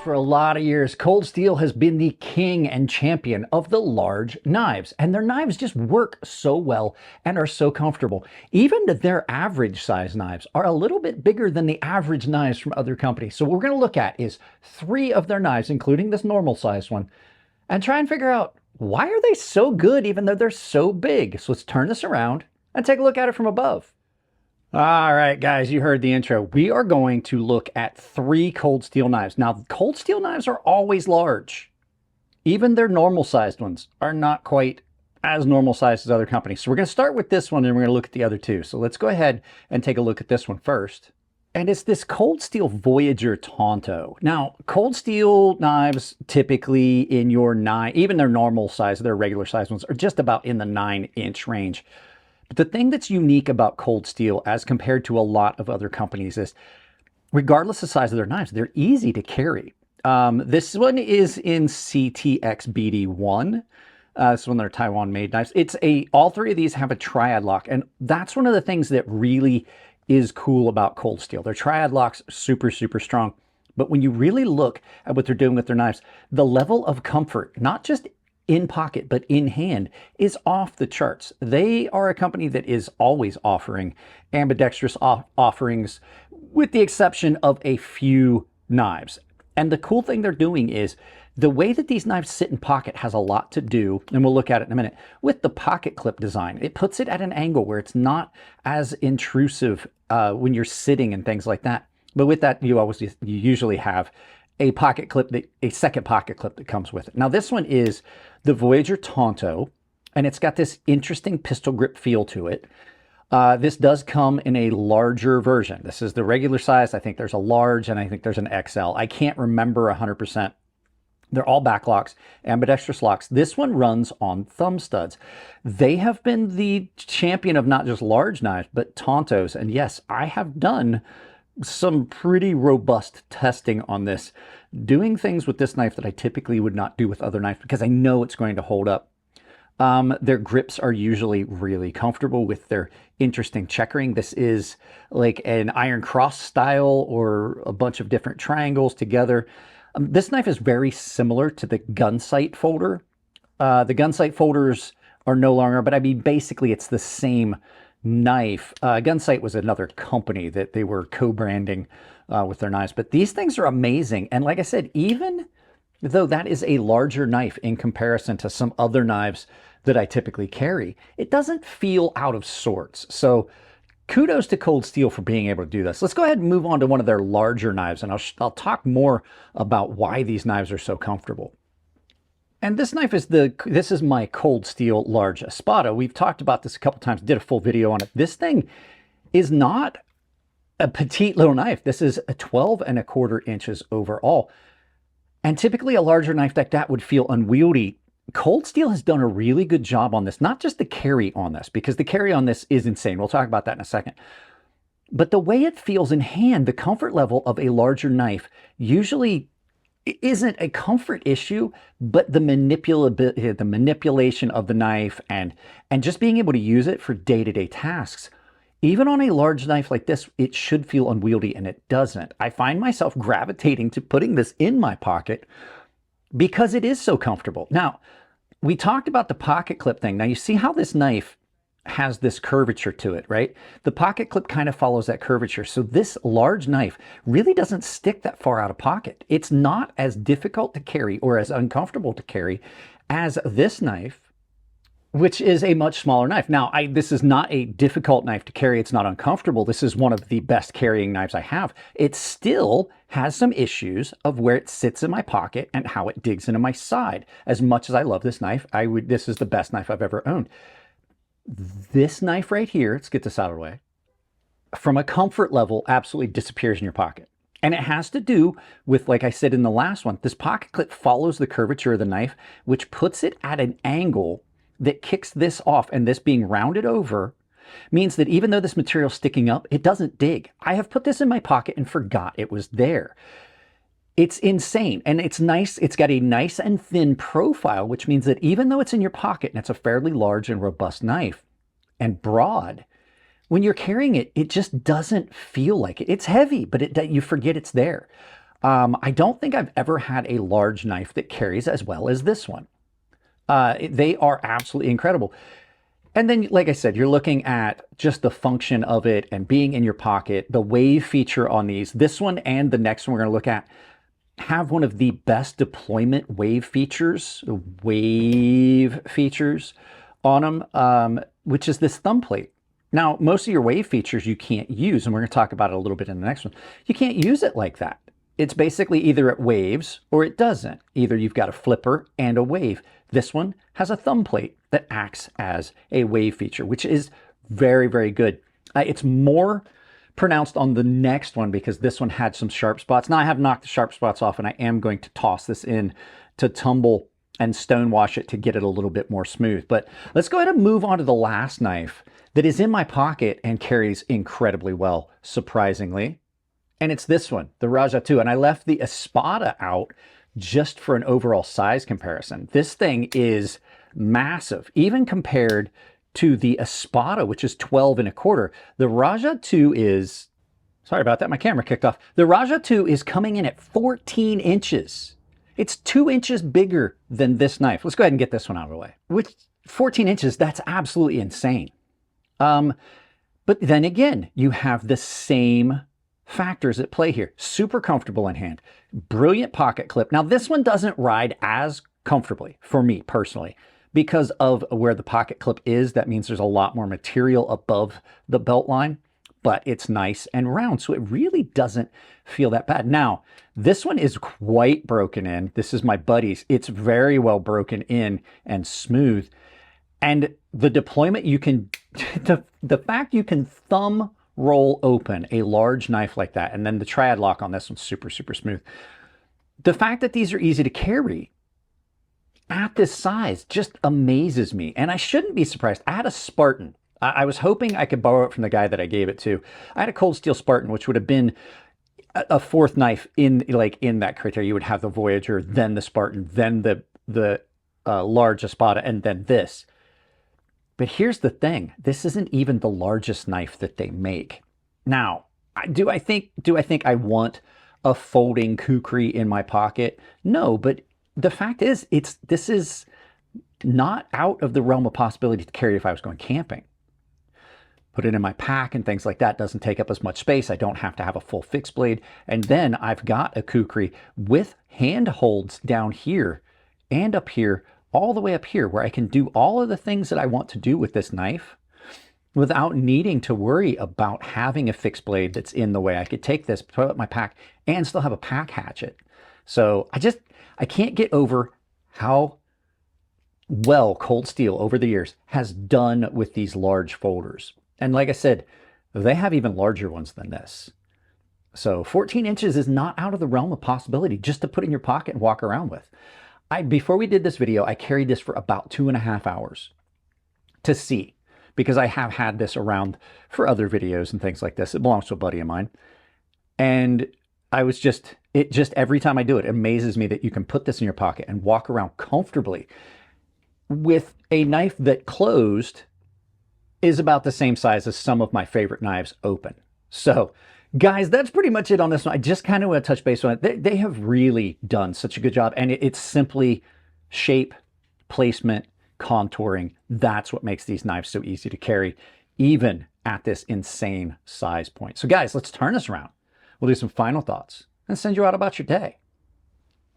For a lot of years, Cold Steel has been the king and champion of the large knives, and their knives just work so well and are so comfortable. Even their average size knives are a little bit bigger than the average knives from other companies. So what we're going to look at is 3 of their knives, including this normal size one, and try and figure out why are they so good even though they're so big. So let's turn this around and take a look at it from above. All right, guys, you heard the intro. We are going to look at 3 Cold Steel knives. Now, Cold Steel knives are always large. Even their normal sized ones are not quite as normal sized as other companies. So we're going to start with this one and we're going to look at the other 2. So let's go ahead and take a look at this one first. And it's this Cold Steel Voyager Tonto. Now, Cold Steel knives typically in your 9, even their normal size, their regular size ones, are just about in the 9-inch range. But the thing that's unique about Cold Steel as compared to a lot of other companies is, regardless of the size of their knives, they're easy to carry. This one is in CTX BD1. This one, they're Taiwan-made knives. All 3 of these have a triad lock, and that's one of the things that really is cool about Cold Steel. Their triad lock's super, super strong. But when you really look at what they're doing with their knives, the level of comfort, not just in pocket, but in hand, is off the charts. They are a company that is always offering ambidextrous offerings, with the exception of a few knives. And the cool thing they're doing is the way that these knives sit in pocket has a lot to do, and we'll look at it in a minute, with the pocket clip design. It puts it at an angle where it's not as intrusive when you're sitting and things like that. But with that, you usually have a pocket clip, a second pocket clip that comes with it. Now this one is the Voyager Tonto, and it's got this interesting pistol grip feel to it. This does come in a larger version. This is the regular size. I think there's a large and I think there's an XL. I can't remember 100%. They're all back locks, ambidextrous locks. This one runs on thumb studs. They have been the champion of not just large knives, but Tontos. And yes, I have done some pretty robust testing on this, doing things with this knife that I typically would not do with other knives because I know it's going to hold up. Their grips are usually really comfortable with their interesting checkering. This is like an iron cross style or a bunch of different triangles together. This knife is very similar to the Gunsight folder. The Gunsight folders are no longer, but I mean, basically it's the same knife. Gunsight was another company that they were co-branding with their knives, but these things are amazing. And like I said, even though that is a larger knife in comparison to some other knives that I typically carry, it doesn't feel out of sorts. So kudos to Cold Steel for being able to do this. Let's go ahead and move on to one of their larger knives, and I'll talk more about why these knives are so comfortable. And this knife is this is my Cold Steel large Asato. We've talked about this a couple times, did a full video on it. This thing is not a petite little knife. This is a 12¼ inches overall. And typically a larger knife like that would feel unwieldy. Cold Steel has done a really good job on this, not just the carry on this, because the carry on this is insane. We'll talk about that in a second. But the way it feels in hand, the comfort level of a larger knife usually isn't a comfort issue, but the manipulation of the knife and just being able to use it for day-to-day tasks. Even on a large knife like this, it should feel unwieldy, and it doesn't. I find myself gravitating to putting this in my pocket because it is so comfortable. Now, we talked about the pocket clip thing. Now, you see how this knife has this curvature to it, right? The pocket clip kind of follows that curvature. So this large knife really doesn't stick that far out of pocket. It's not as difficult to carry or as uncomfortable to carry as this knife, which is a much smaller knife. Now, this is not a difficult knife to carry. It's not uncomfortable. This is one of the best carrying knives I have. It still has some issues of where it sits in my pocket and how it digs into my side. As much as I love this knife, this is the best knife I've ever owned. This knife right here, let's get this out of the way, from a comfort level, absolutely disappears in your pocket. And it has to do with, like I said in the last one, this pocket clip follows the curvature of the knife, which puts it at an angle that kicks this off, and this being rounded over means that even though this material is sticking up, it doesn't dig. I have put this in my pocket and forgot it was there. It's insane, and it's nice. It's got a nice and thin profile, which means that even though it's in your pocket and it's a fairly large and robust knife and broad, when you're carrying it, it just doesn't feel like it. It's heavy, but you forget it's there. I don't think I've ever had a large knife that carries as well as this one. They are absolutely incredible. And then, like I said, you're looking at just the function of it and being in your pocket, the wave feature on these. This one and the next one we're going to look at have one of the best deployment wave features on them, which is this thumb plate. Now, most of your wave features you can't use, and we're going to talk about it a little bit in the next one. You can't use it like that. It's basically either it waves or it doesn't. Either you've got a flipper and a wave. This one has a thumb plate that acts as a wave feature, which is very, very good. It's more pronounced on the next one because this one had some sharp spots. Now I have knocked the sharp spots off, and I am going to toss this in to tumble and stonewash it to get it a little bit more smooth. But let's go ahead and move on to the last knife that is in my pocket and carries incredibly well, surprisingly. And it's this one, the Raja 2. And I left the Espada out just for an overall size comparison. This thing is massive, even compared to the Espada, which is 12 1/4. The Raja 2 is, sorry about that, my camera kicked off. The Raja 2 is coming in at 14 inches. It's 2 inches bigger than this knife. Let's go ahead and get this one out of the way. With 14 inches, that's absolutely insane. But then again, you have the same factors at play here. Super comfortable in hand, brilliant pocket clip. Now this one doesn't ride as comfortably for me personally because of where the pocket clip is. That means there's a lot more material above the belt line, but it's nice and round, so it really doesn't feel that bad. Now this one is quite broken in. This is my buddy's. It's very well broken in and smooth, and the deployment you can the fact you can thumb roll open a large knife like that, and then the triad lock on this one's super, super smooth. The fact that these are easy to carry at this size just amazes me, and I shouldn't be surprised. I had a Spartan. I was hoping I could borrow it from the guy that I gave it to. I had a cold steel Spartan, which would have been a fourth knife in that criteria. You would have the Voyager, then the Spartan, then the large Espada, and then this. But here's the thing, this isn't even the largest knife that they make. Now, do I think I want a folding kukri in my pocket? No, but the fact is, this is not out of the realm of possibility to carry if I was going camping. Put it in my pack and things like that, doesn't take up as much space. I don't have to have a full fixed blade. And then I've got a kukri with hand holds down here and up here, all the way up here, where I can do all of the things that I want to do with this knife without needing to worry about having a fixed blade that's in the way. I could take this, put it in my pack, and still have a pack hatchet. So I can't get over how well Cold Steel over the years has done with these large folders. And like I said, they have even larger ones than this. So 14 inches is not out of the realm of possibility just to put in your pocket and walk around with. Before we did this video, I carried this for about 2.5 hours to see, because I have had this around for other videos and things like this. It belongs to a buddy of mine. And every time I do it, it amazes me that you can put this in your pocket and walk around comfortably with a knife that closed is about the same size as some of my favorite knives open. So guys, that's pretty much it on this one. I just kind of want to touch base on it. They have really done such a good job, and it's simply shape, placement, contouring. That's what makes these knives so easy to carry, even at this insane size point. So guys, let's turn this around. We'll do some final thoughts and send you out about your day.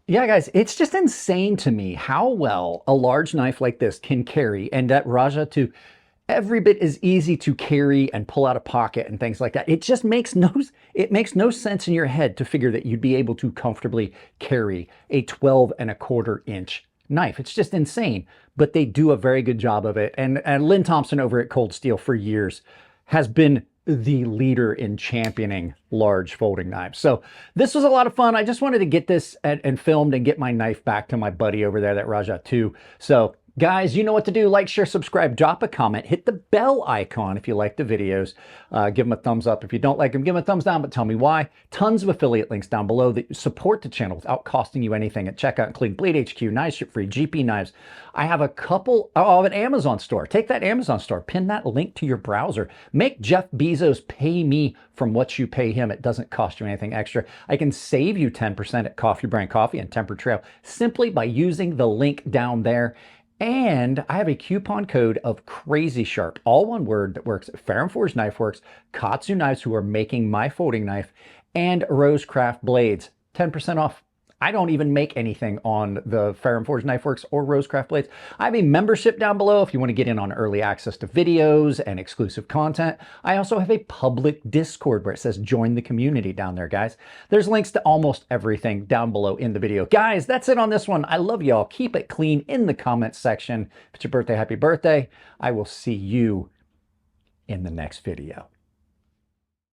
Yeah, guys, it's just insane to me how well a large knife like this can carry, and that Raja 2 every bit as easy to carry and pull out a pocket and things like that. It just makes no sense in your head to figure that you'd be able to comfortably carry a 12 1/4 inch knife. It's just insane, but they do a very good job of it. And Lynn Thompson over at Cold Steel for years has been the leader in championing large folding knives. So this was a lot of fun. I just wanted to get this and filmed and get my knife back to my buddy over there, that Raja 2. So Guys, you know what to do. Like, share, subscribe, drop a comment, hit the bell icon if you like the videos. Give them a thumbs up. If you don't like them, give them a thumbs down, but tell me why. Tons of affiliate links down below that support the channel without costing you anything at checkout, including Blade HQ, Knives Ship Free, GP Knives. I have a couple of an Amazon store. Take that Amazon store, pin that link to your browser. Make Jeff Bezos pay me from what you pay him. It doesn't cost you anything extra. I can save you 10% at Coffee Brand Coffee and Temper Trail simply by using the link down there. And I have a coupon code of crazysharp, all one word, that works at Fair & Forged Knife Works, KATSU Knives, who are making my folding knife, and Rosecraft Blades. 10% off. I don't even make anything on the Fair & Forged Knife Works or Rosecraft Blades. I have a membership down below if you want to get in on early access to videos and exclusive content. I also have a public Discord where it says join the community down there, guys. There's links to almost everything down below in the video. Guys, that's it on this one. I love y'all. Keep it clean in the comments section. If it's your birthday, happy birthday. I will see you in the next video.